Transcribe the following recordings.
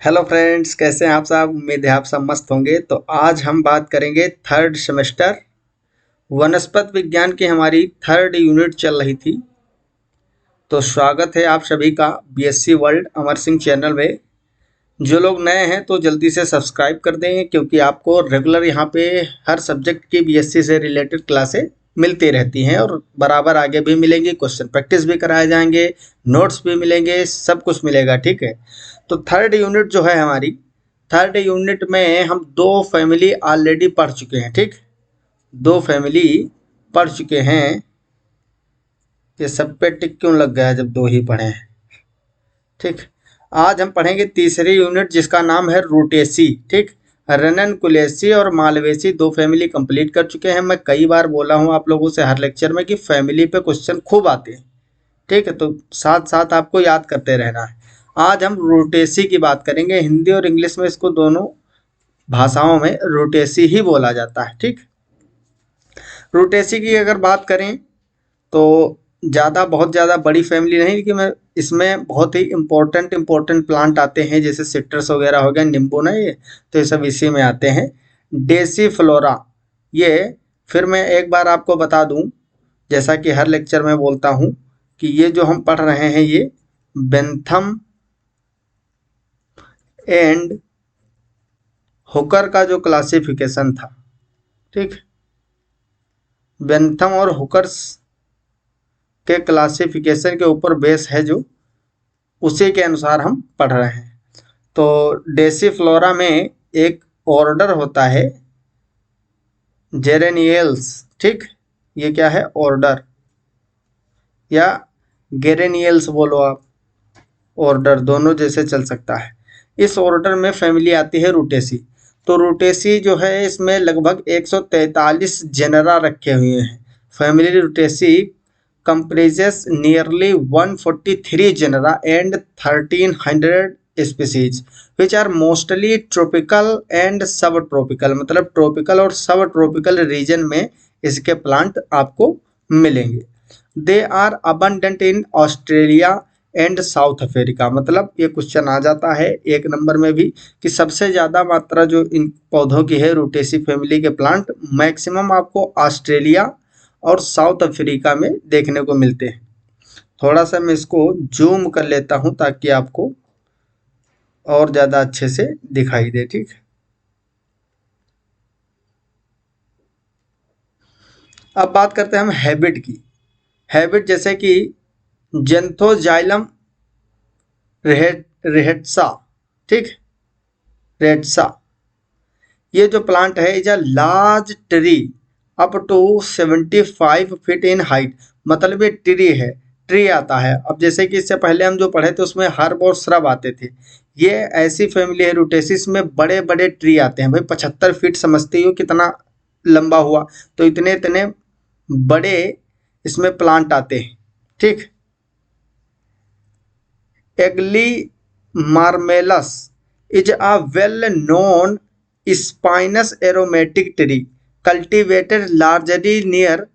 Hello friends, कैसे हैं आप सब। उम्मीद है आप सब मस्त होंगे। तो आज हम बात करेंगे थर्ड सेमेस्टर वनस्पत विज्ञान की हमारी थर्ड यूनिट चल रही थी। तो स्वागत है आप सभी का BSc world Amar Singh channel में। जो लोग नए हैं तो जल्दी से सब्सक्राइब कर दें, क्योंकि आपको रेगुलर यहाँ पे हर सब्जेक्ट की बीएससी से रिलेटेड क्लासें मिलती रहती हैं और बराबर आगे भी मिलेंगी। क्वेश्चन प्रैक्टिस भी कराए जाएंगे, नोट्स भी मिलेंगे, सब कुछ मिलेगा। ठीक है। तो थर्ड यूनिट जो है हमारी, थर्ड यूनिट में हम दो फैमिली ऑलरेडी पढ़ चुके हैं। ठीक, दो फैमिली पढ़ चुके हैं। ये सब पे टिक क्यों लग गया जब दो ही पढ़े हैं। ठीक, आज हम पढ़ेंगे तीसरी यूनिट जिसका नाम है रूटेसी। ठीक, रननकुलेसी और मालवेसी दो फैमिली कंप्लीट कर चुके हैं। मैं कई बार बोला हूं आप लोगों से हर लेक्चर में कि फैमिली पे क्वेश्चन खूब आते हैं। ठीक है, तो साथ साथ आपको याद करते रहना है। आज हम रोटेसी की बात करेंगे। हिंदी और इंग्लिश में इसको दोनों भाषाओं में रोटेसी ही बोला जाता है। ठीक, रोटेसी की अगर बात करें तो बहुत ज़्यादा बड़ी फैमिली नहीं, लेकिन मैं इसमें बहुत ही इम्पोर्टेंट प्लांट आते हैं, जैसे सिट्रस वगैरह हो गया, नींबू ना, ये तो ये सब इसी में आते हैं। डेसी फ्लोरा, ये फिर मैं एक बार आपको बता दूं, जैसा कि हर लेक्चर में बोलता हूं, कि ये जो हम पढ़ रहे हैं ये बेंथम एंड हुकर का जो क्लासिफिकेशन था। ठीक, बेंथम और हुकर्स के क्लासिफिकेशन के ऊपर बेस है, जो उसी के अनुसार हम पढ़ रहे हैं। तो डेसीफ्लोरा में एक ऑर्डर होता है जेरेनियल्स। ठीक, ये क्या है, ऑर्डर, या गेरेनियल्स बोलो आप, ऑर्डर दोनों जैसे चल सकता है। इस ऑर्डर में फैमिली आती है रूटेसी। तो रूटेसी जो है इसमें लगभग 143 जेनरा रखे हुए हैं। Family Rutaceae comprises nearly 143 genera and 1300 species which are mostly tropical and subtropical, मतलब ट्रॉपिकल और सब ट्रॉपिकल रीजन में इसके प्लांट आपको मिलेंगे। They are abundant in Australia and South Africa, मतलब ये क्वेश्चन आ जाता है एक नंबर में भी कि सबसे ज़्यादा मात्रा जो इन पौधों की है रूटेसी फैमिली के प्लांट मैक्सिमम आपको ऑस्ट्रेलिया और साउथ अफ्रीका में देखने को मिलते हैं। थोड़ा सा मैं इसको जूम कर लेता हूं ताकि आपको और ज़्यादा अच्छे से दिखाई दे। ठीक, अब बात करते हैं हम हैबिट की। हैबिट जैसे कि जेंथोजाइलम रेहेट्सा, ठीक, रेट्सा, ये जो प्लांट है is a large tree up to 75 feet in height, मतलब ये ट्री है, ट्री आता है। अब जैसे कि इससे पहले हम जो पढ़े थे उसमें हर्ब और श्रब आते थे, ये ऐसी फैमिली है रूटेसिस में बड़े बड़े ट्री आते हैं। भाई 75 फीट समझते हो कितना लंबा हुआ, तो इतने इतने बड़े इसमें प्लांट आते हैं। ठीक, Aegle marmelos is a well known spinous aromatic tree cultivated largely near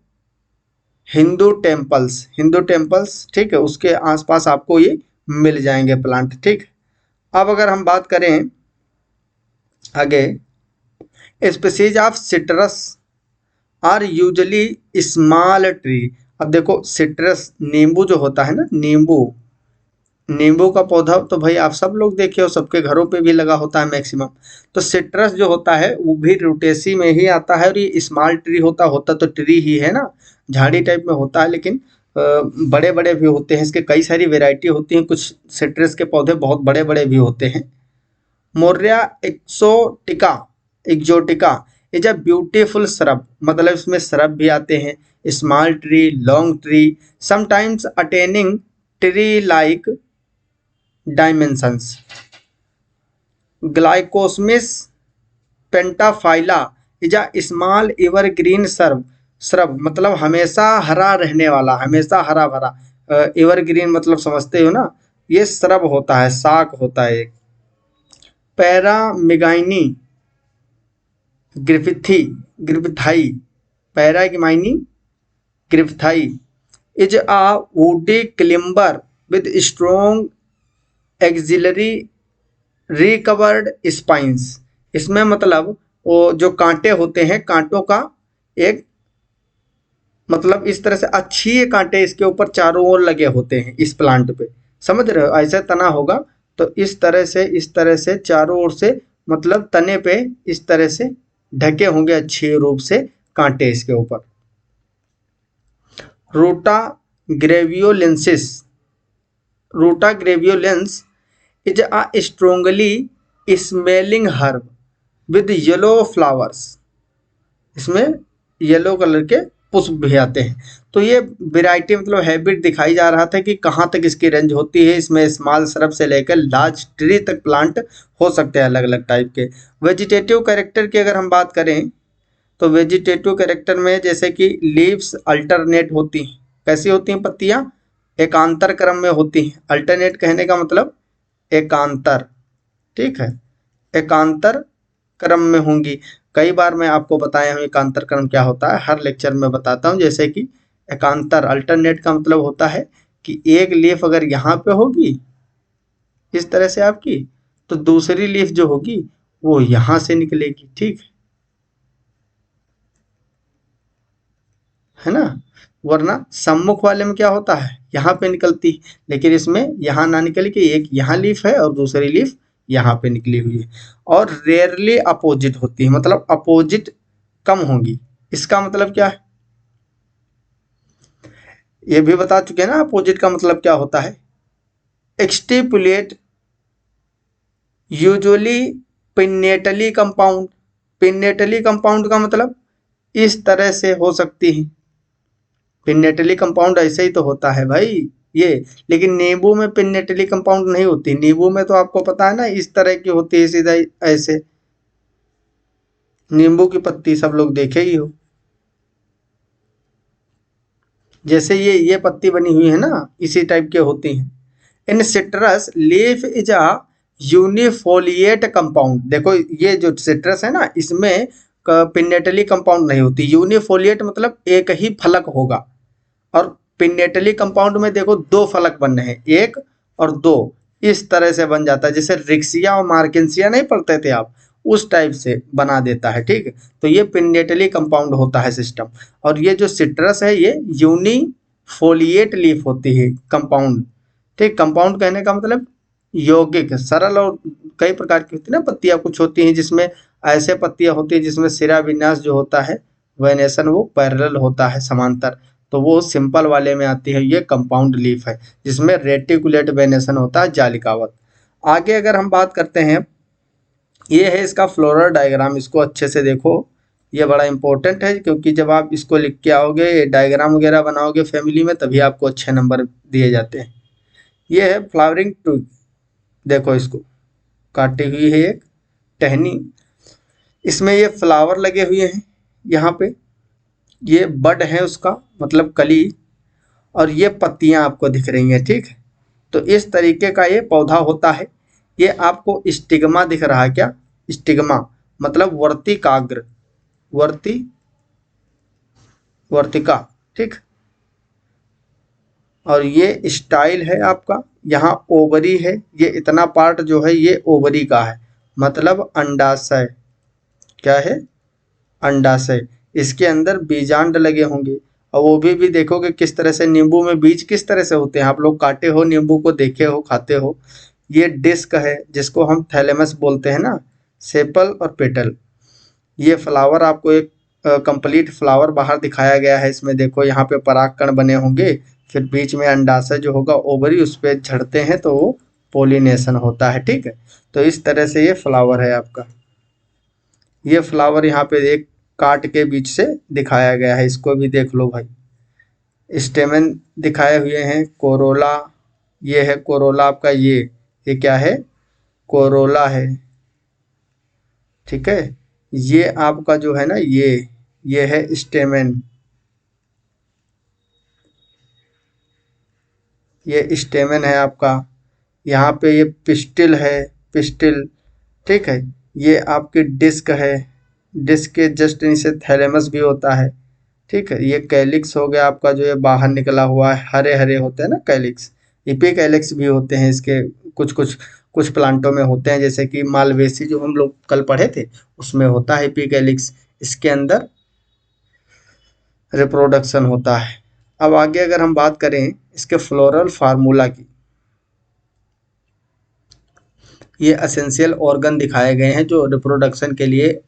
Hindu temples. ठीक है, उसके आसपास आपको ये मिल जाएंगे प्लांट। ठीक, अब अगर हम बात करें आगे, species of citrus are usually small tree. अब देखो सिट्रस, नींबू जो होता है ना, नींबू का पौधा तो भाई आप सब लोग देखे हो, सबके घरों पे भी लगा होता है मैक्सिमम। तो सिट्रस जो होता है वो भी रूटेसी में ही आता है, और ये स्मॉल ट्री होता तो ट्री ही है ना, झाड़ी टाइप में होता है, लेकिन बड़े बड़े भी होते हैं। इसके कई सारी वेराइटी होती हैं, कुछ सिट्रस के पौधे बहुत बड़े बड़े भी होते हैं। Murraya exotica is a beautiful shrub, मतलब इसमें श्रब भी आते हैं, small tree, long tree, sometimes attaining tree like dimensions. Glycosmis pentaphylla is a small evergreen shrub, मतलब हमेशा हरा रहने वाला, हमेशा हरा भरा। एवरग्रीन मतलब समझते हो ना, ये श्रब होता है, शाक होता है एक। Paramignya griffithii, Paramignya griffithii is a woody climber with strong axillary recurved spines, इसमें मतलब वो जो कांटे होते हैं, कांटों का एक मतलब इस तरह से अच्छी कांटे इसके ऊपर चारों ओर लगे होते हैं इस प्लांट पे, समझ रहे हो, ऐसे तना होगा तो इस तरह से चारों ओर से मतलब तने पे इस तरह से ढके होंगे अच्छे रूप से कांटे इसके ऊपर। रोटा ग्रेवियोलेंसिस, रोटा graveolens is a strongly smelling herb with yellow flowers, इसमें येलो कलर के पुष्प भी आते हैं। तो ये वैरायटी मतलब हैबिट दिखाई जा रहा था कि कहाँ तक इसकी रेंज होती है, इसमें स्मॉल श्रब से लेकर लार्ज ट्री तक प्लांट हो सकते हैं अलग अलग टाइप के। वेजिटेटिव कैरेक्टर की अगर हम बात करें तो वेजिटेटिव कैरेक्टर में जैसे कि लीव्स अल्टरनेट होती हैं, कैसी होती हैं पत्तियां, एकांतर क्रम में होती हैं। अल्टरनेट कहने का मतलब एकांतर, ठीक है, एकांतर क्रम में होंगी। कई बार मैं आपको बताया हूँ एकांतर क्रम क्या होता है, हर लेक्चर में बताता हूँ। जैसे कि एकांतर अल्टरनेट का मतलब होता है कि एक लीफ अगर यहाँ पे होगी इस तरह से आपकी, तो दूसरी लीफ जो होगी वो यहाँ से निकलेगी, ठीक है ना। वरना सम्मुख वाले में क्या होता है, यहाँ पे निकलती, लेकिन इसमें यहाँ ना निकल के एक यहाँ लीफ है और दूसरी लीफ यहाँ पे निकली हुई है। और रेयरली अपोजिट होती है, मतलब अपोजिट कम होगी। इसका मतलब क्या है, ये भी बता चुके हैं ना अपोजिट का मतलब क्या होता है। Exstipulate usually pinnately compound, pinnately compound का मतलब इस तरह से हो सकती है, पिन्नेटली कंपाउंड ऐसे ही तो होता है भाई ये। लेकिन नींबू में पिन्नेटली कंपाउंड नहीं होती, नींबू में तो आपको पता है ना इस तरह की होती है सीधा ऐसे, नींबू की पत्ती सब लोग देखे ही हो, जैसे ये पत्ती बनी हुई है ना इसी टाइप के होती हैं। In Citrus leaf is a unifoliate compound, देखो ये जो सिट्रस है ना इसमें पिन्नेटली कंपाउंड नहीं होती, यूनिफोलिएट मतलब एक ही फलक होगा। और पिन्नेटली कंपाउंड में देखो दो फलक बन रहे हैं, एक और दो, इस तरह से बन जाता है, जैसे रिक्सिया और मार्केंसिया नहीं पढ़ते थे आप, उस टाइप से बना देता है, ठीक है। तो ये पिन्नेटली कंपाउंड होता है सिस्टम। और ये जो सिट्रस है ये यूनिफोलिएट लीफ होती है कंपाउंड, ठीक। कंपाउंड कहने का मतलब यौगिक, सरल, और कई प्रकार की होती है ना पत्तियां, कुछ होती हैं जिसमें ऐसे पत्तियां होती है जिसमें सिरा विन्यास जो होता है वेनेशन वो पैरेलल होता है समांतर, तो वो सिंपल वाले में आती है, ये कंपाउंड लीफ है जिसमें रेटिकुलेट वेनेशन होता है जालिकावत। आगे अगर हम बात करते हैं, ये है इसका फ्लोरल डायग्राम, इसको अच्छे से देखो, ये बड़ा इंपॉर्टेंट है क्योंकि जब आप इसको लिख के आओगे डायग्राम वगैरह बनाओगे फैमिली में तभी आपको अच्छे नंबर दिए जाते हैं। ये है फ्लावरिंग ट्यूब, देखो इसको काटी हुई है एक टहनी, इसमें ये फ्लावर लगे हुए हैं यहाँ पे, ये बड है उसका मतलब कली, और ये पत्तियां आपको दिख रही हैं, ठीक है। तो इस तरीके का ये पौधा होता है। ये आपको स्टिग्मा दिख रहा है क्या, स्टिग्मा मतलब वर्तिकाग्र, वर्ति वर्तिका, ठीक। और ये स्टाइल है आपका, यहाँ ओवरी है, ये इतना पार्ट जो है ये ओवरी का है, मतलब अंडाशय, क्या है, अंडाशय। इसके अंदर बीजांड लगे होंगे, और वो भी देखोगे किस तरह से, नींबू में बीज किस तरह से होते हैं, आप लोग काटे हो नींबू को, देखे हो, खाते हो। ये डिस्क है जिसको हम थैलेमस बोलते हैं ना, सेपल और पेटल। ये फ्लावर आपको एक कंप्लीट फ्लावर बाहर दिखाया गया है, इसमें देखो यहाँ पे परागकण बने होंगे, फिर बीच में अंडाशय जो होगा ओवरी, उस पर झड़ते हैं तो वो पोलिनेशन होता है, ठीक है। तो इस तरह से ये फ्लावर है आपका, ये फ्लावर यहाँ पे एक काट के बीच से दिखाया गया है, इसको भी देख लो भाई। स्टेमन दिखाए हुए हैं, कोरोला, ये है कोरोला आपका, ये क्या है, कोरोला है, ठीक है। ये आपका जो है ना ये है स्टेमन, ये स्टेमन है आपका। यहाँ पे ये पिस्टिल है, पिस्टिल, ठीक है। ये आपकी डिस्क है, डिस्क के जस्ट नीचे थैलेमस भी होता है, ठीक है। ये कैलिक्स हो गया आपका, जो ये बाहर निकला हुआ है, हरे हरे होते हैं ना कैलिक्स, इपिकैलिक्स भी होते हैं इसके कुछ कुछ कुछ प्लांटों में होते हैं, जैसे कि मालवेसी जो हम लोग कल पढ़े थे उसमें होता है एपिकैलिक्स, इसके अंदर रिप्रोडक्शन होता है। अब आगे अगर हम बात करें इसके फ्लोरल फार्मूला की, ये एसेंशियल ऑर्गन दिखाए गए हैं जो रिप्रोडक्शन के लिए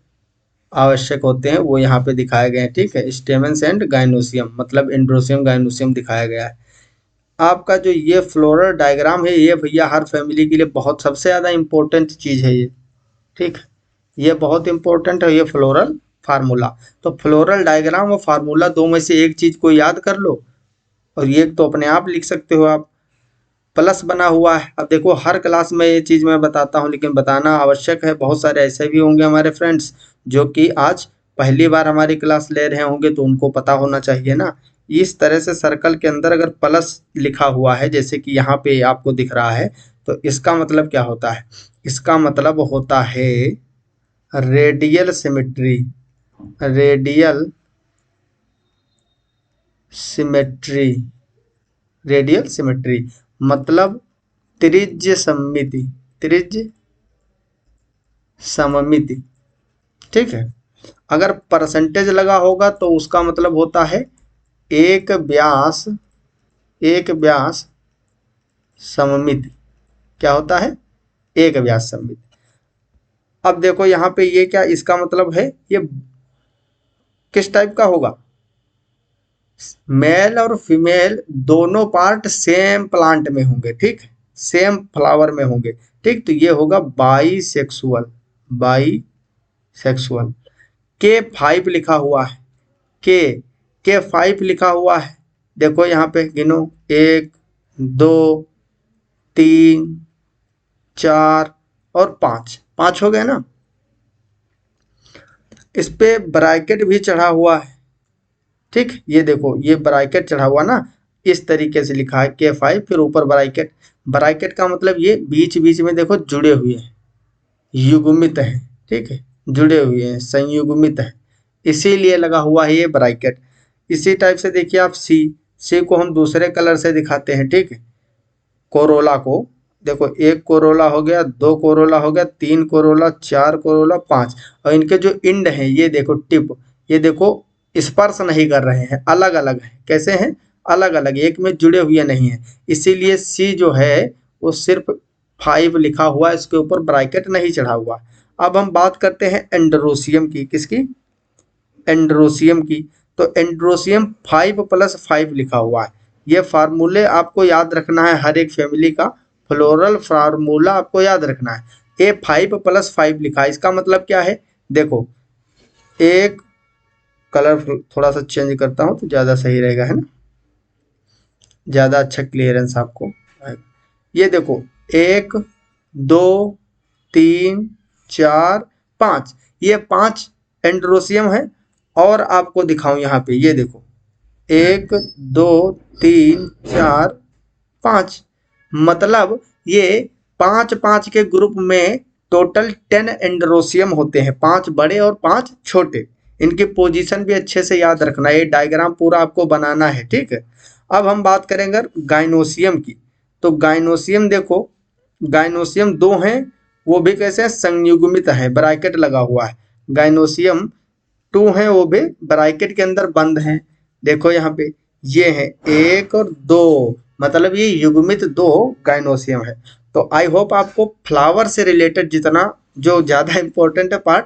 आवश्यक होते हैं, वो यहाँ पे दिखाए गए हैं। ठीक है, स्टेमेंस एंड गाइनोसियम, मतलब एंड्रोसियम गाइनोसियम दिखाया गया है। आपका जो ये फ्लोरल डायग्राम है ये भैया हर फैमिली के लिए बहुत सबसे ज़्यादा इम्पोर्टेंट चीज़ है ये। ठीक, ये बहुत इंपॉर्टेंट है ये फ्लोरल फार्मूला। तो फ्लोरल डायग्राम और फार्मूला दो में से एक चीज़ को याद कर लो, और ये तो अपने आप लिख सकते हो आप। प्लस बना हुआ है। अब देखो हर क्लास में ये चीज़ मैं बताता हूँ, लेकिन बताना आवश्यक है। बहुत सारे ऐसे भी होंगे हमारे फ्रेंड्स जो कि आज पहली बार हमारी क्लास ले रहे होंगे, तो उनको पता होना चाहिए ना। इस तरह से सर्कल के अंदर अगर प्लस लिखा हुआ है, जैसे कि यहाँ पे आपको दिख रहा है, तो इसका मतलब क्या होता है? इसका मतलब होता है radial symmetry. Radial symmetry, radial symmetry मतलब त्रिज्य सममिति, त्रिज्य सममिति। ठीक है, अगर परसेंटेज लगा होगा तो उसका मतलब होता है एक व्यास, एक व्यास सममिति। क्या होता है? एक व्यास सममिति। अब देखो यहाँ पे ये क्या, इसका मतलब है ये किस टाइप का होगा? मेल और फीमेल दोनों पार्ट सेम प्लांट में होंगे। ठीक, सेम फ्लावर में होंगे। ठीक, तो ये होगा बाईसेक्सुअल, बाईसेक्सुअल। के 5 लिखा हुआ है, के 5 लिखा हुआ है। देखो यहाँ पे गिनो, 1 2 3 4 और 5, 5 हो गए ना। इस पे ब्रैकेट भी चढ़ा हुआ है। ठीक, ये देखो ये ब्रैकेट चढ़ा हुआ ना, इस तरीके से लिखा है K5, फिर ऊपर ब्रैकेट। ब्रैकेट का मतलब ये बीच बीच में देखो जुड़े हुए हैं, युग्मित है। ठीक है, जुड़े हुए हैं, संयुग्मित है, इसीलिए लगा हुआ है ये ब्रैकेट। इसी टाइप से देखिए आप सी को हम दूसरे कलर से दिखाते हैं। ठीक है, कोरोला को देखो, 1 कोरोला हो गया, 2 कोरोला हो गया, 3 कोरोला, 4 कोरोला, 5। और इनके जो इंड हैं ये देखो, टिप, ये देखो स्पर्श नहीं कर रहे हैं, अलग अलग है। कैसे हैं? अलग अलग, एक में जुड़े हुए नहीं है। इसीलिए सी जो है वो सिर्फ 5 लिखा हुआ है, इसके ऊपर ब्रैकेट नहीं चढ़ा हुआ। अब हम बात करते हैं एंड्रोसियम की। किसकी? एंड्रोसियम की। तो एंड्रोसियम 5+5 लिखा हुआ है। ये फार्मूले आपको याद रखना है, हर एक फैमिली का फ्लोरल फार्मूला आपको याद रखना है। ए 5+5 लिखा है, इसका मतलब क्या है? देखो, एक कलर थोड़ा सा चेंज करता हूँ तो ज़्यादा सही रहेगा, है ना, ज़्यादा अच्छा क्लियरेंस आपको आएगा। ये देखो, 1 2 3 4 5, ये 5 एंड्रोसियम है। और आपको दिखाऊं यहाँ पे, ये देखो 1 2 3 4 5, मतलब ये 5 के ग्रुप में टोटल 10 एंड्रोसियम होते हैं, 5 बड़े और 5 छोटे। इनकी पोजीशन भी अच्छे से याद रखना है, ये डायग्राम पूरा आपको बनाना है। ठीक है, अब हम बात करेंगे गाइनोसियम की। तो गाइनोसियम देखो, गाइनोसियम 2 हैं, वो भी कैसे? संयुग्मित है, ब्रैकेट लगा हुआ है। गाइनोसियम 2 हैं, वो भी ब्रैकेट के अंदर बंद हैं। देखो यहाँ पे ये है 1 और 2, मतलब ये युग्मित 2 गाइनोसियम है। तो आई होप आपको फ्लावर से रिलेटेड जितना जो ज़्यादा इम्पोर्टेंट है पार्ट,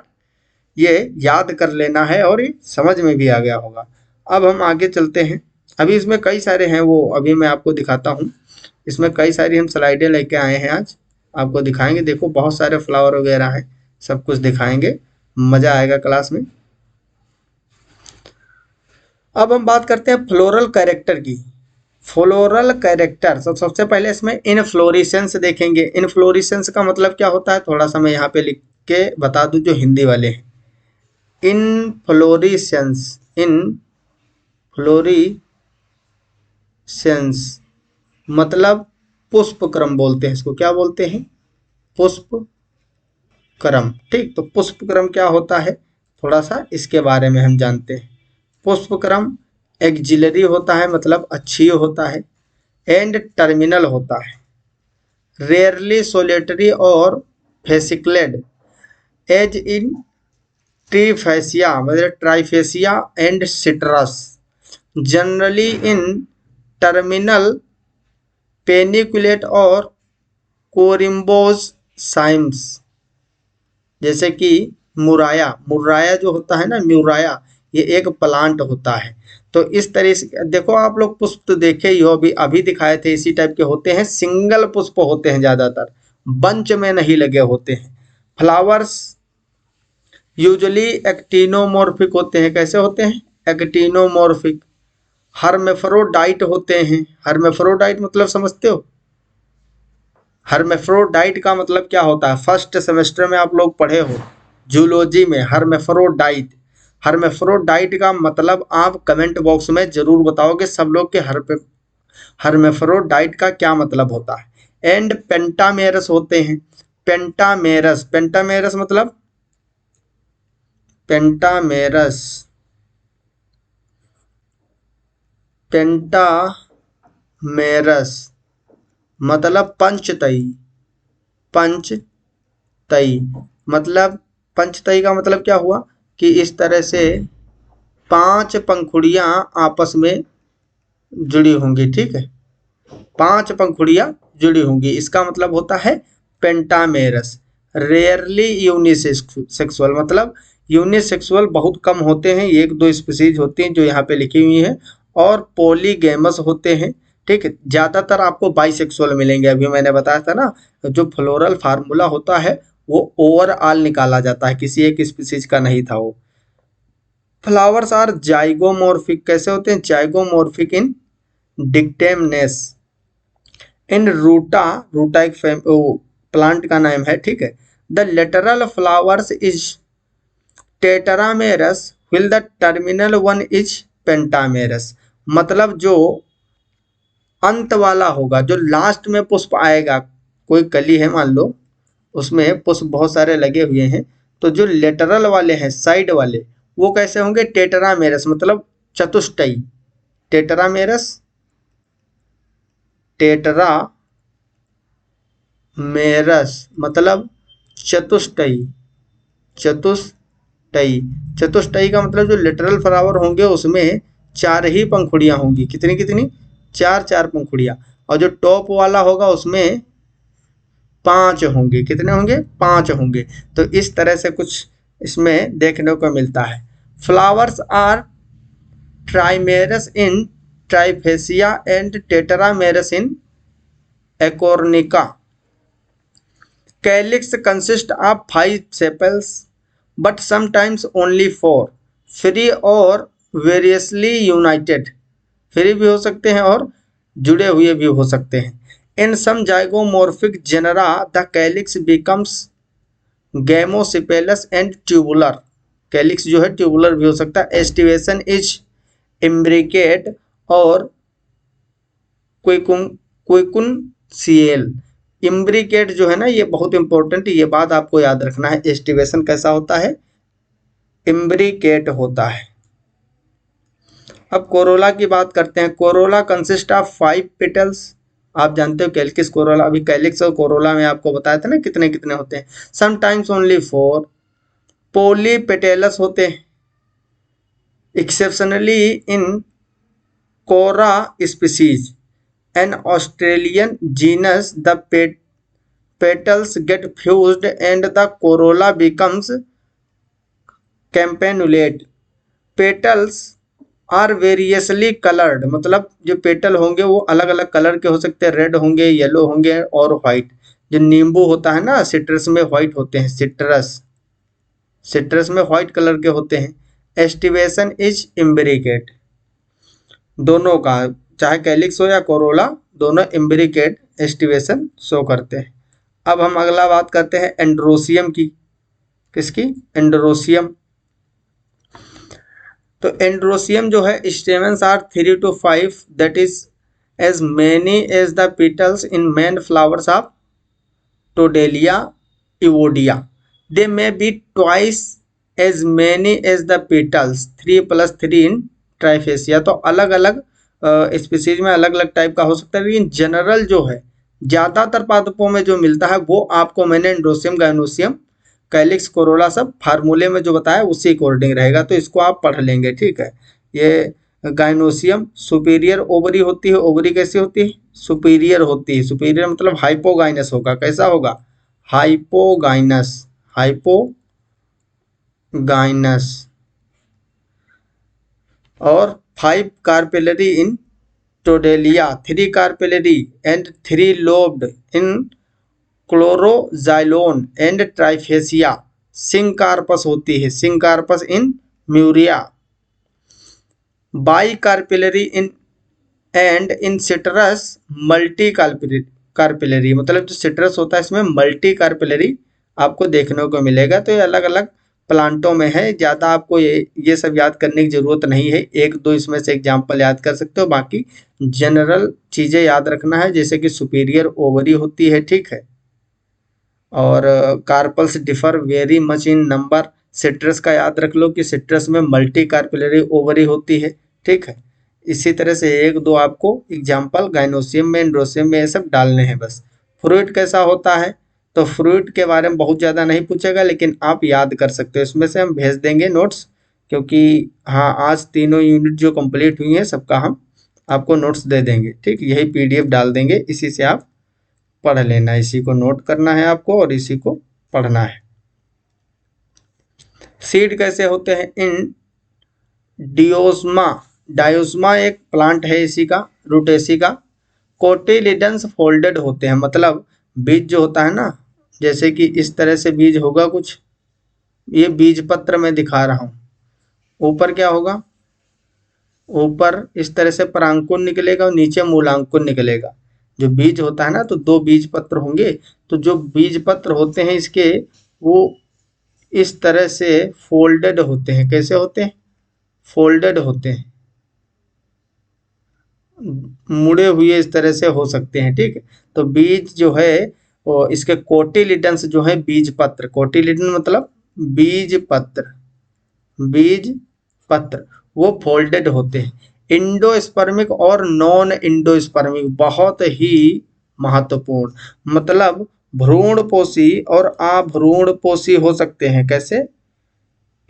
ये याद कर लेना है और ये समझ में भी आ गया होगा। अब हम आगे चलते हैं। अभी इसमें कई सारे हैं, वो अभी मैं आपको दिखाता हूँ। इसमें कई सारी हम स्लाइडें लेके आए हैं, आज आपको दिखाएंगे। देखो बहुत सारे फ्लावर वगैरह हैं, सब कुछ दिखाएंगे, मज़ा आएगा क्लास में। अब हम बात करते हैं फ्लोरल कैरेक्टर की। फ्लोरल कैरेक्टर सबसे पहले इसमें इनफ्लोरेसेंस देखेंगे। इनफ्लोरेसेंस का मतलब क्या होता है, थोड़ा सा मैं यहाँ पे लिख के बता दूं जो हिंदी वाले हैं। इनफ्लोरेसेंस, इनफ्लोरेसेंस मतलब पुष्प क्रम बोलते हैं इसको। क्या बोलते हैं? पुष्प क्रम। ठीक, तो पुष्प क्रम क्या होता है, थोड़ा सा इसके बारे में हम जानते हैं। पुष्प क्रम एक्जिलरी होता है, मतलब अक्षीय होता है, एंड टर्मिनल होता है। रेयरली सोलेटरी और फेसिक्लेड एज इन ट्रीफेसिया मतलब Triphasia and Citrus, generally in terminal paniculate और कोरिम्बोज साइम्स, जैसे कि मुराया, मुर्राया जो होता है ना, म्यूराया, ये एक प्लांट होता है। तो इस तरह से देखो, आप लोग पुष्प तो देखे ही हो, अभी अभी दिखाए थे, इसी टाइप के होते हैं, सिंगल पुष्प होते हैं, ज्यादातर बंच में नहीं लगे होते हैं। फ्लावर्स यूजुअली एक्टिनोमॉर्फिक होते हैं। कैसे होते हैं? एक्टिनोमॉर्फिक। हर्मेफ्रोडाइट होते हैं। हर्मेफ्रोडाइट मतलब समझते हो? हर्मेफ्रोडाइट का मतलब क्या होता है? फर्स्ट सेमेस्टर में आप लोग पढ़े हो जूलॉजी में, हर्मेफ्रोडाइट। हर्मेफ्रोडाइट का मतलब आप कमेंट बॉक्स में जरूर बताओगे सब लोग के हर्मेफ्रोडाइट का क्या मतलब होता है। एंड पेंटामेरस होते हैं। पेंटामेरस, पेंटामेरस मतलब पेंटामेरस, पेंटामेरस मतलब पंचतई। पंचतई मतलब, पंचतई का मतलब क्या हुआ कि इस तरह से 5 पंखुड़ियां आपस में जुड़ी होंगी, ठीक है, 5 पंखुड़ियां जुड़ी होंगी, इसका मतलब होता है पेंटामेरस। रेयरली यूनिसेक्सुअल मतलब यूनिसेक्सुअल बहुत कम होते हैं, 1-2 स्पीसीज होती हैं जो यहाँ पे लिखी हुई हैं, और पॉलीगैमस होते हैं, ठीक है। ज्यादातर आपको बाइसेक्सुअल मिलेंगे। अभी मैंने बताया था ना, जो फ्लोरल फार्मूला होता है वो ओवरऑल निकाला जाता है, किसी एक स्पीसीज का नहीं था वो। Flowers are zygomorphic. कैसे होते हैं? जाइगोमॉर्फिक इन डिक्टेमनेस। इन रूटा, रूटा एक प्लांट का नाम है, ठीक है। The lateral flowers is tetramerous while the terminal one is pentamerous. मतलब जो अंत वाला होगा, जो लास्ट में पुष्प आएगा, कोई कली है मान लो, उसमें पुष्प बहुत सारे लगे हुए हैं, तो जो लेटरल वाले हैं, साइड वाले, वो कैसे होंगे? टेटरामेरस मतलब चतुष्टयी। टेटरामेरस, टेटरा मेरस मतलब चतुष्टयी। चतुष्टयी, चतुष्टयी का मतलब जो लिटरल फ्लावर होंगे उसमें 4 ही पंखुड़ियां होंगी। कितनी कितनी? 4-4 पंखुड़ियां। और जो टॉप वाला होगा उसमें 5 होंगे। कितने होंगे? 5 होंगे। तो इस तरह से कुछ इसमें देखने को मिलता है। Flowers are trimerous in Triphasia and tetramerous in Acronychia. Calyx consists of 5 sepals, but sometimes only 4, free or variously united. Free भी हो सकते हैं और जुड़े हुए भी हो सकते हैं। In some zygomorphic genera, the calyx becomes gamosepalous and tubular. Calyx जो है ट्यूबुलर भी हो सकता है। एस्टिवेशन इज इम्ब्रिकेट और क्विकुनसियल। इम्ब्रिकेट जो है ना, ये बहुत इंपॉर्टेंट, ये बात आपको याद रखना है। एस्टिवेशन कैसा होता है? इम्ब्रिकेट होता है। अब कोरोला की बात करते हैं। Corolla consist of 5 petals. आप जानते हो कैल्किस कोरोला, अभी कैलिक्स और कोरोला में आपको बताया था ना कितने कितने होते हैं। Sometimes only 4। पोलीपेटेलस होते हैं exceptionally in Correa species. An Australian genus the petals get fused and the corolla becomes campanulate. Petals are variously colored मतलब जो पेटल होंगे वो अलग अलग कलर के हो सकते हैं, रेड होंगे, येलो होंगे और व्हाइट। जो नींबू होता है ना, सिट्रस में व्हाइट होते हैं, सिट्रस में व्हाइट कलर के होते हैं। Aestivation is imbricate. दोनों का, चाहे कैलिक्स हो या कोरोला, दोनों इम्ब्रिकेट एस्टिवेशन शो करते हैं। अब हम अगला बात करते हैं एंड्रोसियम की। किसकी? एंड्रोसियम। तो एंड्रोसियम जो है, stamens are 3 to 5, that is as many as the petals in main flowers of Toddalia Evodia. They may be twice as many as the petals, 3+3 in Triphasia. तो अलग अलग स्पीसीज में अलग अलग टाइप का हो सकता है, लेकिन जनरल जो है ज़्यादातर पादपों में जो मिलता है वो आपको मैंने एंड्रोसियम, गाइनोसियम, कैलिक्स, कोरोला सब फार्मूले में जो बताया उसी अकॉर्डिंग रहेगा, तो इसको आप पढ़ लेंगे, ठीक है। ये गाइनोसियम सुपीरियर ओवरी होती है। ओवरी कैसी होती है? सुपीरियर होती है। सुपीरियर मतलब हाइपोगाइनस होगा। कैसा होगा? Hypogynous, hypogynous. और 5 carpellary in Toddalia, 3 carpellary and 3 lobed in Chloroxylon and Triphasia. Syncarpous होती है, syncarpous in Murraya. Bicarpellary in and in Citrus multicarpellary, मतलब जो सिट्रस होता है इसमें मल्टी कार्पिलरी आपको देखने को मिलेगा। तो ये अलग अलग प्लांटों में है। ज़्यादा आपको ये सब याद करने की ज़रूरत नहीं है, एक दो इसमें से एग्जाम्पल याद कर सकते हो, बाकी जनरल चीज़ें याद रखना है, जैसे कि सुपीरियर ओवरी होती है, ठीक है। और carpels differ very much in number. Citrus का याद रख लो कि सिट्रस में मल्टी कार्पिलरी ओवरी होती है, ठीक है। इसी तरह से एक दो आपको एग्जाम्पल गाइनोसियम में, एंड्रोसियम में ये सब डालने हैं बस। फ्रूट कैसा होता है? तो फ्रूट के बारे में बहुत ज़्यादा नहीं पूछेगा, लेकिन आप याद कर सकते हो। इसमें से हम भेज देंगे नोट्स, क्योंकि हाँ आज तीनों यूनिट जो कंप्लीट हुई हैं सबका हम आपको नोट्स दे देंगे, ठीक। यही पीडीएफ डाल देंगे, इसी से आप पढ़ लेना। इसी को नोट करना है आपको और इसी को पढ़ना है। सीड कैसे होते हैं? इन डियोस्मा, डायोस्मा एक प्लांट है इसी का, रूटेसी का। कोटिलिडन्स फोल्डेड होते हैं, मतलब बीज जो होता है ना, जैसे कि इस तरह से बीज होगा कुछ, ये बीज पत्र में दिखा रहा हूँ। ऊपर क्या होगा? ऊपर इस तरह से परांकुर निकलेगा और नीचे मूलांकुर निकलेगा। जो बीज होता है ना, तो 2 बीज पत्र होंगे। तो जो बीज पत्र होते हैं इसके, वो इस तरह से फोल्डेड होते हैं। कैसे होते हैं? फोल्डेड होते हैं, मुड़े हुए इस तरह से हो सकते हैं, ठीक है। तो बीज जो है वो इसके कोटिलिडन्स जो है बीज पत्र, कोटिलिडन मतलब बीज पत्र, बीज पत्र वो फोल्डेड होते हैं। इंडोस्पर्मिक और नॉन इंडोस्पर्मिक बहुत ही महत्वपूर्ण, मतलब भ्रूणपोषी और अभ्रूणपोषी हो सकते हैं। कैसे?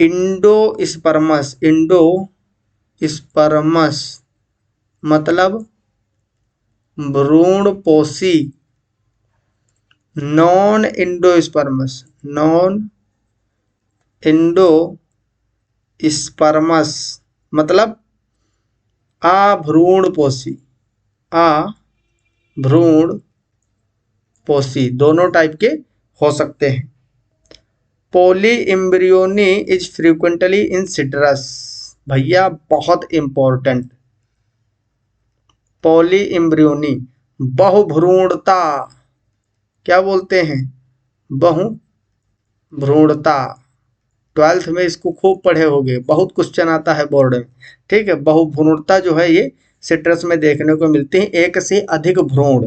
इंडोस्पर्मस, इंडोस्पर्मस मतलब भ्रूणपोषी। नॉन इंडोस्पर्मस, नॉन इंडोस्पर्मस मतलब अभ्रूणपोषी, अभ्रूणपोषी दोनों टाइप के हो सकते हैं। Polyembryony is frequently in citrus, भैया बहुत इंपॉर्टेंट। पोली एम्ब्रियोनी बहुभ्रूणता, क्या बोलते हैं? बहुभ्रूणता। 12th में इसको खूब पढ़े होंगे, बहुत क्वेश्चन आता है बोर्ड में, ठीक है। बहुभ्रूणता जो है ये सिट्रस में देखने को मिलती है, एक से अधिक भ्रूण,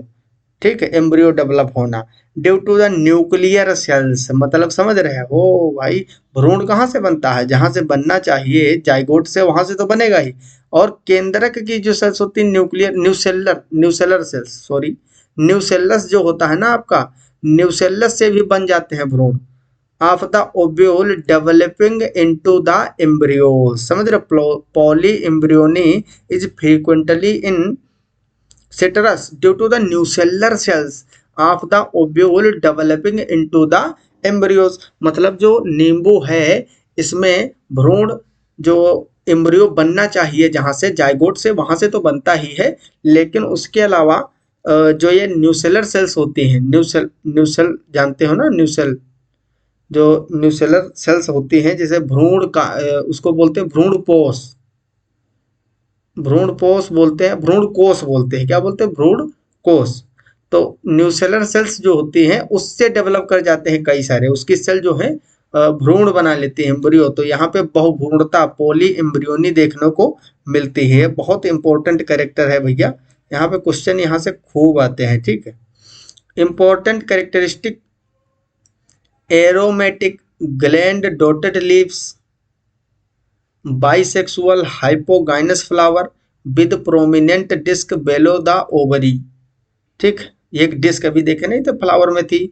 ठीक है, एम्ब्रियो डेवलप होना due to the nuclear cells, मतलब समझ रहे हैं हो भाई। भ्रूण कहाँ से बनता है? जहाँ से बनना चाहिए जाइगोट से, वहां से तो बनेगा ही। और केंद्रक की जो सेल्स होती है nuclear, nucellar cells, sorry, nucellus जो होता है ना आपका, न्यूसेलस से भी बन जाते हैं भ्रूण। Of the ovule developing into the embryo, समझ रहे? Poly embryony is frequently in citrus due to the nucellar cells of the ovule developing into the embryos, मतलब जो नींबू है इसमें भ्रूण जो एम्ब्रियो बनना चाहिए जहाँ से, जाइगोट से, वहाँ से तो बनता ही है, लेकिन उसके अलावा जो ये न्यूसेलर सेल्स होती हैं, न्यूसेल जानते हो ना, न्यूसेल, जो न्यूसेलर सेल्स होती हैं जैसे भ्रूण का, उसको बोलते हैं भ्रूणपोष, भ्रूणपोष बोलते हैं, भ्रूणकोष बोलते हैं। क्या बोलते हैं? भ्रूणकोष। तो न्यूसेलर सेल्स जो होती हैं उससे डेवलप कर जाते हैं कई सारे, उसकी सेल जो है भ्रूण बना लेती है, एम्ब्रियो। तो यहाँ पे बहुभ्रूणता, पॉली एम्ब्रियोनी देखने को मिलती है। बहुत इंपॉर्टेंट कैरेक्टर है भैया, यहाँ पे क्वेश्चन यहाँ से खूब आते हैं, ठीक है। Important characteristic, aromatic gland, dotted leaves, bisexual hypogynous flower with prominent disc below the ovary, ठीक। एक डिस्क अभी देखे नहीं तो फ्लावर में थी,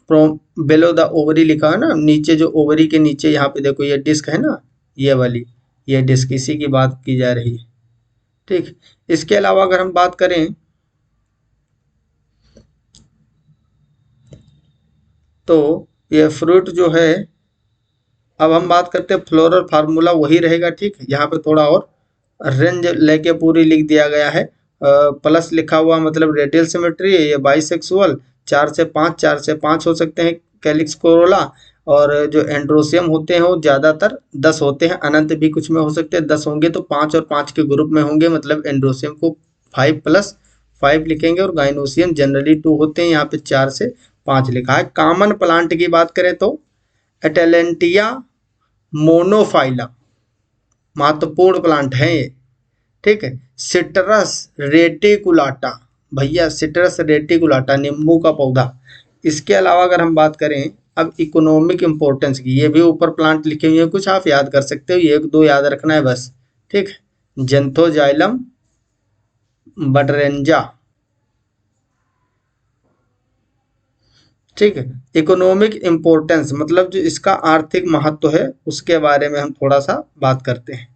बेलो द ओवरी लिखा है ना, नीचे जो ओवरी के नीचे यहाँ पे देखो ये डिस्क है ना, ये वाली, ये डिस्क, इसी की बात की जा रही है। ठीक, इसके अलावा अगर हम बात करें तो ये फ्रूट जो है, अब हम बात करते हैं फ्लोरल फार्मूला वही रहेगा। ठीक, यहाँ पे थोड़ा और रेंज लेके पूरी लिख दिया गया है। प्लस लिखा हुआ मतलब रेडियल सिमेट्री है, ये बाइसेक्सुअल, 4 से 5 हो सकते हैं कैलिक्स कोरोला, और जो एंड्रोसियम होते हैं वो ज़्यादातर 10 होते हैं, अनंत भी कुछ में हो सकते हैं। 10 होंगे तो 5 और 5 के ग्रुप में होंगे, मतलब एंड्रोसियम को 5+5 लिखेंगे, और गाइनोसियम जनरली 2 होते हैं, यहाँ पे 4 से 5 लिखा है। कॉमन प्लांट की बात करें तो एटेलेंटिया मोनोफाइला महत्वपूर्ण प्लांट है ये। ठीक है, सिट्रस रेटिकुलाटा, भैया सिट्रस रेटिकुलाटा नींबू का पौधा। इसके अलावा अगर हम बात करें अब इकोनॉमिक इंपॉर्टेंस की, ये भी ऊपर प्लांट लिखे हुए हैं, कुछ आप याद कर सकते हो, एक दो याद रखना है बस। ठीक, जेंथोजाइलम बटरेंजा। ठीक है, इकोनॉमिक इम्पोर्टेंस मतलब जो इसका आर्थिक महत्व है उसके बारे में हम थोड़ा सा बात करते हैं।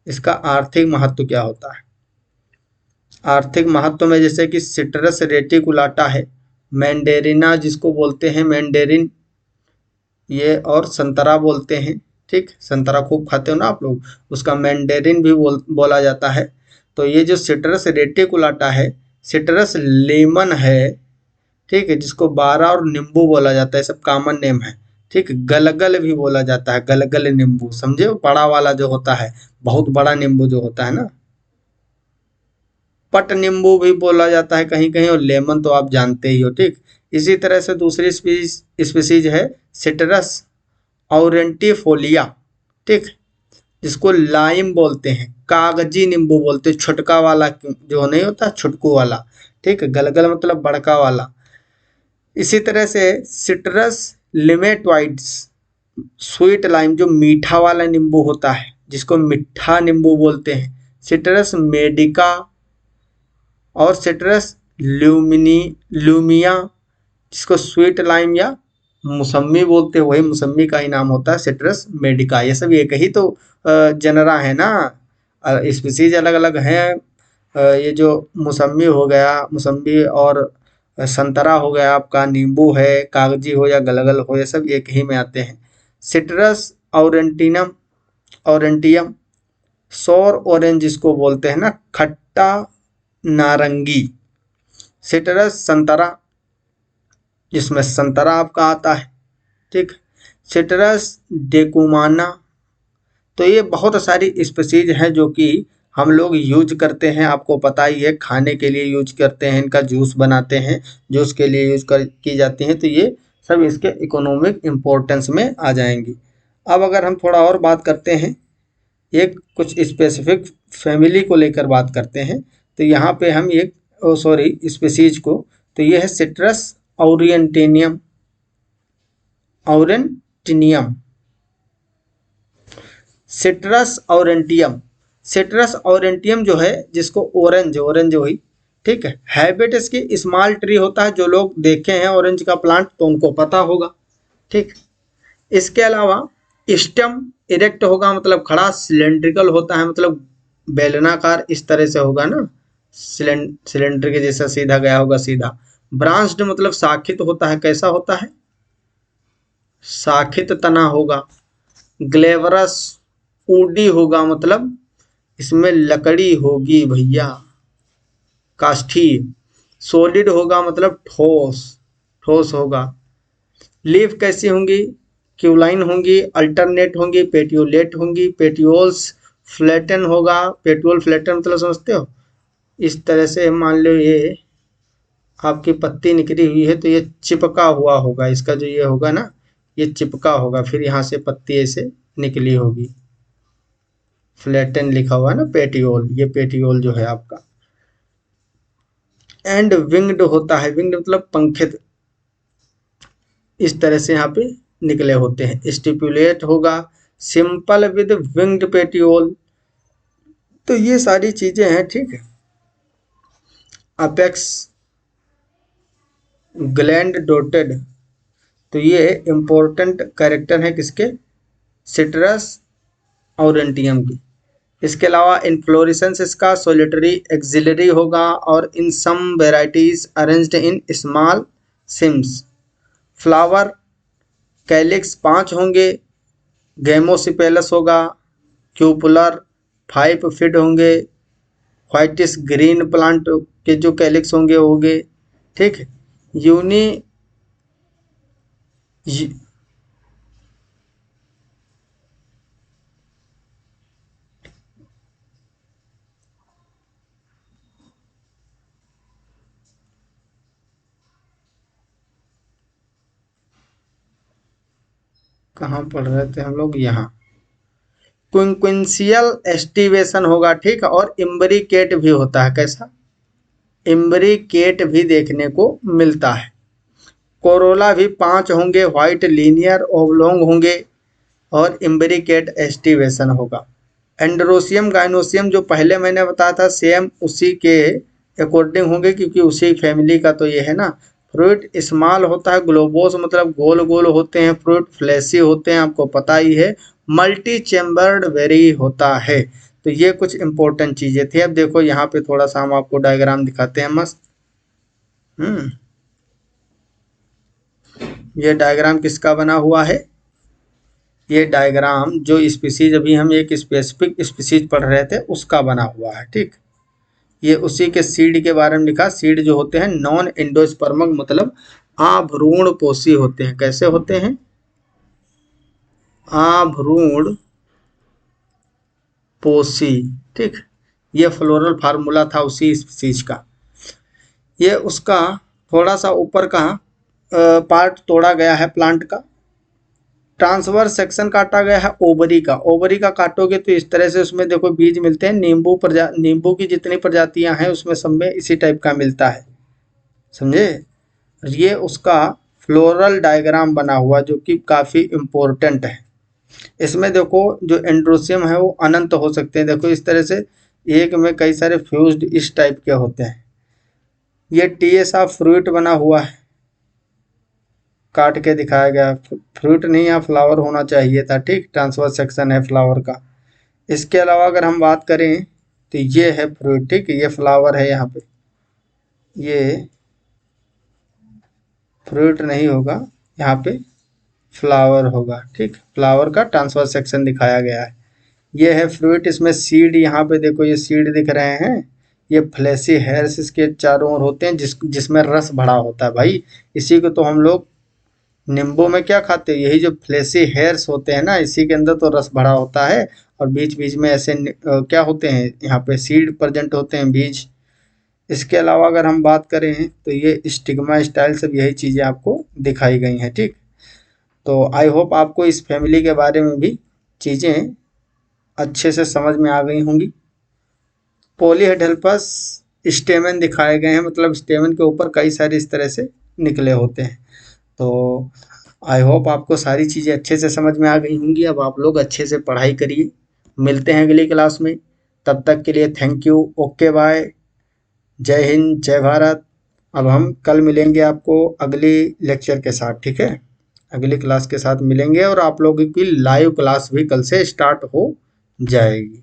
इसका आर्थिक महत्व क्या होता है? आर्थिक महत्व में जैसे कि सिट्रस रेटिकुलाटा है, मैंडेरिना जिसको बोलते हैं मैंडेरिन, ये और संतरा बोलते हैं। ठीक, संतरा खूब खाते हो ना आप लोग, उसका मैंडेरिन भी बोला जाता है। तो ये जो सिट्रस रेटिकुलाटा है, सिट्रस लेमन है, ठीक है, जिसको बारा और नींबू बोला जाता है, सब कॉमन नेम है। ठीक, गलगल भी बोला जाता है, गलगल नींबू, समझे, बड़ा वाला जो होता है, बहुत बड़ा नींबू जो होता है ना, पट नींबू भी बोला जाता है कहीं कहीं, और लेमन तो आप जानते ही हो। ठीक, इसी तरह से दूसरी स्पीसीज है सिट्रस ऑरेंटिफोलिया, ठीक, जिसको लाइम बोलते हैं, कागजी नींबू बोलते हैं, छुटका वाला जो नहीं होता, छुटकू वाला। ठीक, गलगल मतलब बड़का वाला। इसी तरह से सिट्रस लिमेटॉइड्स, स्वीट लाइम जो मीठा वाला नींबू होता है, जिसको मीठा नींबू बोलते हैं, सिट्रस मेडिका, और सिट्रस ल्यूमिया जिसको स्वीट लाइम या मौसम्मी बोलते हैं, वही मौसम्मी का ही नाम होता है सिट्रस मेडिका। ये सब एक ही तो जनरा है ना, स्पीसीज अलग अलग हैं। ये जो मौसम्मी हो गया, मौसम्मी, और संतरा हो गया आपका, नींबू है, कागजी हो या गलगल हो, ये सब एक ही में आते हैं। सिट्रस ऑरेंटियम, सौर ऑरेंज जिसको बोलते हैं ना, खट्टा नारंगी। सिट्रस संतरा, जिसमें संतरा आपका आता है। ठीक, सिट्रस डेकुमाना। तो ये बहुत सारी स्पीसीज हैं जो कि हम लोग यूज करते हैं, आपको पता ही है, खाने के लिए यूज करते हैं, इनका जूस बनाते हैं, जूस के लिए की जाती हैं। तो ये सब इसके इकोनॉमिक इम्पोर्टेंस में आ जाएंगी। अब अगर हम थोड़ा और बात करते हैं, एक कुछ स्पेसिफिक फैमिली को लेकर बात करते हैं, तो यहाँ पे हम एक स्पीसीज को, तो ये है सिट्रस औरिएंटेनियम, औरेंटिनियम, सिट्रस औरेंटियम। सिट्रस औरेंटियम जो है, जिसको ऑरेंज ऑरेंज वही, ठीक है, हैबिट इसकी स्मॉल ट्री होता है, जो लोग देखे हैं ऑरेंज का प्लांट तो उनको पता होगा। ठीक, इसके अलावा स्टेम इरेक्ट होगा, मतलब खड़ा, सिलेंड्रिकल होता है, मतलब बेलनाकार इस तरह से होगा ना, सिलेंडर के जैसा सीधा गया होगा सीधा। ब्रांच्ड मतलब शाखित होता है, कैसा होता है, शाखित तना होगा। ग्लेवरस ऊडी होगा, मतलब इसमें लकड़ी होगी भैया, काष्ठी। सॉलिड होगा मतलब ठोस, ठोस होगा। लीफ कैसी होंगी, क्यूलाइन होंगी, अल्टरनेट होंगी, पेटियोलेट होंगी, पेटियोल्स फ्लैटन होगा। पेटियोल फ्लैटन मतलब समझते हो, इस तरह से मान लो ये आपकी पत्ती निकली हुई है तो ये चिपका हुआ होगा, इसका जो ये होगा ना, ये चिपका होगा, फिर यहाँ से पत्ती ऐसे निकली होगी। फ्लैटन लिखा हुआ है ना, पेटियोल, ये पेटियोल जो है आपका। एंड विंग्ड होता है, विंग्ड मतलब पंखित, इस तरह से यहाँ पे निकले होते हैं। स्टिपुलेट होगा, सिंपल विद विंग्ड पेटियोल। तो ये सारी चीजें हैं। ठीक है, अपेक्स ग्लैंड डोटेड, तो ये इम्पोर्टेंट कैरेक्टर है किसके, सिट्रस ऑरेंटियम की। इसके अलावा इन्फ्लोरेसेंस इसका सोलिटरी एक्सिलरी होगा और in some varieties arranged in small cymes. Flower calyx 5 होंगे, गेमोसिपेलस होगा, क्यूपुलर 5 फीट होंगे, व्हाइटिश ग्रीन प्लांट के जो कैलिक्स होंगे। ठीक है, यूनि कहाँ पढ़ रहे थे हम लोग, यहाँ क्विंक्विंशियल एस्टिवेशन होगा। ठीक है, और इम्ब्रिकेट भी होता है। कैसा, इम्ब्रिकेट भी देखने को मिलता है। कोरोला भी 5 होंगे, व्हाइट लीनियर ओब्लोंग होंगे और इम्ब्रिकेट एस्टिवेशन होगा। एंड्रोसियम गाइनोसियम जो पहले मैंने बताया था सेम उसी के अकॉर्डिंग होंगे, क्योंकि उसी फैमिली का तो ये है ना। फ्रूट स्मॉल होता है, ग्लोबोस मतलब गोल गोल होते हैं, फ्रूट फ्लैशी होते हैं, आपको पता ही है। मल्टी चेम्बर्ड बेरी होता है। तो ये कुछ इंपॉर्टेंट चीजें थी। अब देखो यहाँ पे थोड़ा सा हम आपको डायग्राम दिखाते हैं मस्त। ये डायग्राम किसका बना हुआ है, ये डायग्राम जो स्पीसीज अभी हम एक स्पेसिफिक स्पीसीज पढ़ रहे थे उसका बना हुआ है। ठीक, ये उसी के सीड के बारे में लिखा। सीड जो होते हैं नॉन एंडोस्पर्मक मतलब आभ्रूण पोषी होते हैं। कैसे होते हैं, आभ्रूण पोषी। ठीक, ये फ्लोरल फार्मूला था उसी स्पीसीज का। ये उसका थोड़ा सा ऊपर का पार्ट तोड़ा गया है प्लांट का। ट्रांसवर्स सेक्शन काटा गया है ओवरी का। ओवरी का काटोगे तो इस तरह से उसमें देखो बीज मिलते हैं। नींबू की जितनी प्रजातियां हैं उसमें सब में इसी टाइप का मिलता है, समझे। ये उसका फ्लोरल डायग्राम बना हुआ जो कि काफ़ी इम्पोर्टेंट है। इसमें देखो जो एंड्रोसियम है वो अनंत हो सकते हैं। देखो इस तरह से एक में कई सारे फ्यूज्ड इस टाइप के होते हैं। ये टीएस ऑफ फ्रूट बना हुआ है, काट के दिखाया गया। फ्रूट नहीं, यहाँ फ्लावर होना चाहिए था। ठीक, ट्रांसफर सेक्शन है फ्लावर का। इसके अलावा अगर हम बात करें तो ये है फ्रूट। ठीक, ये फ्लावर है, यहाँ पे ये फ्रूट नहीं होगा, यहाँ पे फ्लावर होगा। ठीक, फ्लावर का ट्रांसफर सेक्शन दिखाया गया है। ये है फ्रूट, इसमें सीड, यहाँ पे देखो ये सीड दिख रहे हैं। ये फ्लैशी हेयर्स इसके चारों ओर होते हैं जिसमें रस भरा होता है भाई। इसी को तो हम लोग नींबू में क्या खाते हैं, यही जो फ्लैशी हेयर्स होते हैं ना, इसी के अंदर तो रस भरा होता है। और बीच बीच में ऐसे क्या होते हैं, यहाँ पे सीड प्रेजेंट होते हैं, बीज। इसके अलावा अगर हम बात करें तो ये स्टिग्मा स्टाइल सब यही चीज़ें आपको दिखाई गई हैं। ठीक, तो आई होप आपको इस फैमिली के बारे में भी चीज़ें अच्छे से समझ में आ गई होंगी। पॉलीहेडेल्पस स्टेमन दिखाए गए हैं, मतलब स्टेमन के ऊपर कई सारे इस तरह से निकले होते हैं। तो आई होप आपको सारी चीज़ें अच्छे से समझ में आ गई होंगी। अब आप लोग अच्छे से पढ़ाई करिए। मिलते हैं अगली क्लास में, तब तक के लिए थैंक यू, ओके बाय, जय हिंद, जय भारत। अब हम कल मिलेंगे आपको अगली लेक्चर के साथ। ठीक है, अगली क्लास के साथ मिलेंगे और आप लोगों की लाइव क्लास भी कल से स्टार्ट हो जाएगी।